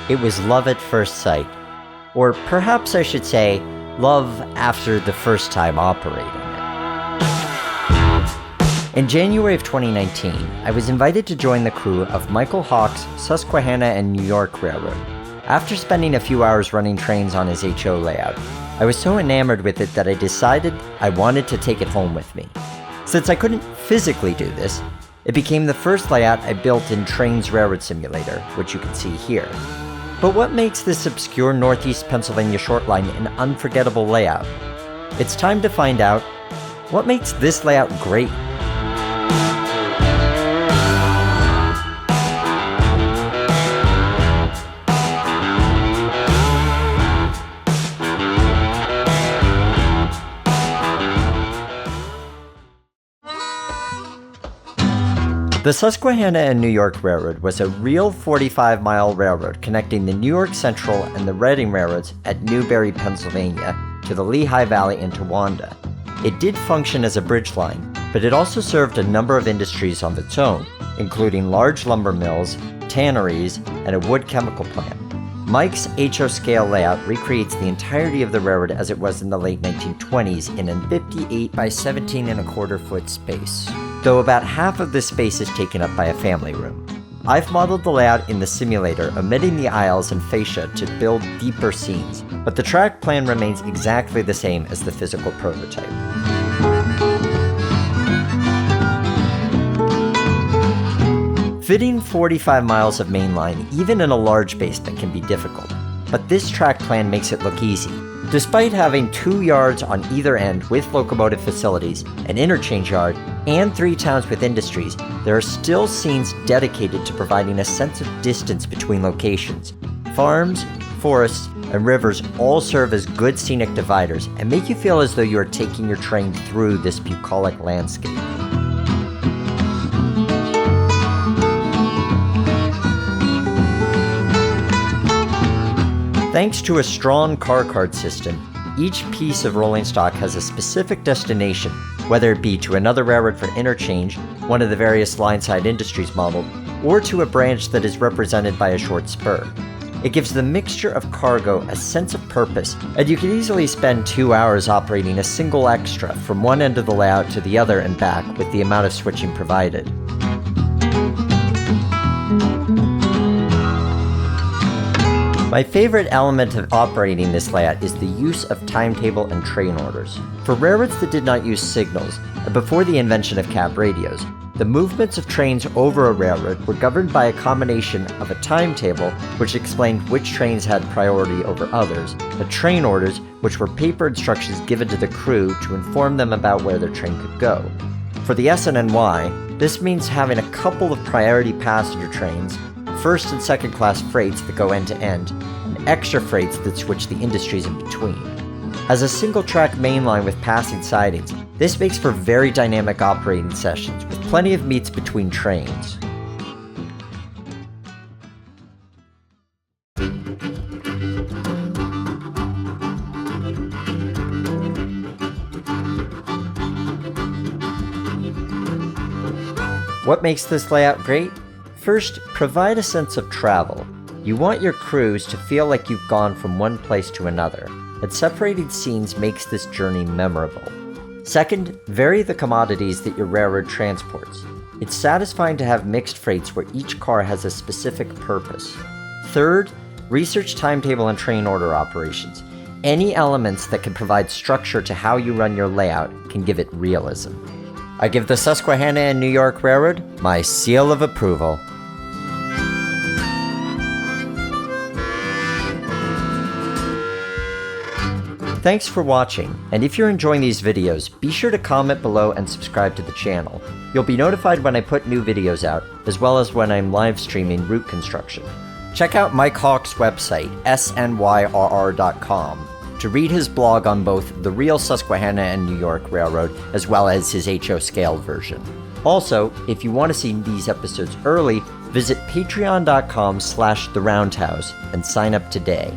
It was love at first sight. Or perhaps I should say, love after the first time operating it. In January of 2019, I was invited to join the crew of Michael Hauk's Susquehanna and New York Railroad. After spending a few hours running trains on his HO layout, I was so enamored with it that I decided I wanted to take it home with me. Since I couldn't physically do this, it became the first layout I built in Trainz Railroad Simulator, which you can see here. But what makes this obscure Northeast Pennsylvania shortline an unforgettable layout? It's time to find out what makes this layout great. The Susquehanna and New York Railroad was a real 45-mile railroad connecting the New York Central and the Reading Railroads at Newbury, Pennsylvania, to the Lehigh Valley and Towanda. It did function as a bridge line, but it also served a number of industries on its own, including large lumber mills, tanneries, and a wood chemical plant. Mike's HO scale layout recreates the entirety of the railroad as it was in the late 1920s in a 58 by 17.25 foot space, though about half of this space is taken up by a family room. I've modeled the layout in the simulator, omitting the aisles and fascia to build deeper scenes, but the track plan remains exactly the same as the physical prototype. Fitting 45 miles of main line, even in a large basement, can be difficult, but this track plan makes it look easy. Despite having 2 yards on either end with locomotive facilities, an interchange yard, and 3 towns with industries, there are still scenes dedicated to providing a sense of distance between locations. Farms, forests, and rivers all serve as good scenic dividers and make you feel as though you are taking your train through this bucolic landscape. Thanks to a strong car card system, each piece of rolling stock has a specific destination, whether it be to another railroad for interchange, one of the various line-side industries modeled, or to a branch that is represented by a short spur. It gives the mixture of cargo a sense of purpose, and you can easily spend 2 hours operating a single extra from one end of the layout to the other and back with the amount of switching provided. My favorite element of operating this layout is the use of timetable and train orders. For railroads that did not use signals, and before the invention of cab radios, the movements of trains over a railroad were governed by a combination of a timetable, which explained which trains had priority over others, the train orders, which were paper instructions given to the crew to inform them about where their train could go. For the SNNY, this means having a couple of priority passenger trains, first and second class freights that go end to end, and extra freights that switch the industries in between. As a single track mainline with passing sidings, this makes for very dynamic operating sessions with plenty of meets between trains. What makes this layout great? First, provide a sense of travel. You want your crews to feel like you've gone from one place to another, and separated scenes makes this journey memorable. Second, vary the commodities that your railroad transports. It's satisfying to have mixed freights where each car has a specific purpose. Third, research timetable and train order operations. Any elements that can provide structure to how you run your layout can give it realism. I give the Susquehanna and New York Railroad my seal of approval. Thanks for watching, and if you're enjoying these videos, be sure to comment below and subscribe to the channel. You'll be notified when I put new videos out, as well as when I'm live streaming route construction. Check out Mike Hauk's website, snyrr.com, to read his blog on both the real Susquehanna and New York Railroad, as well as his HO scaled version. Also, if you want to see these episodes early, visit patreon.com/theroundhouse and sign up today.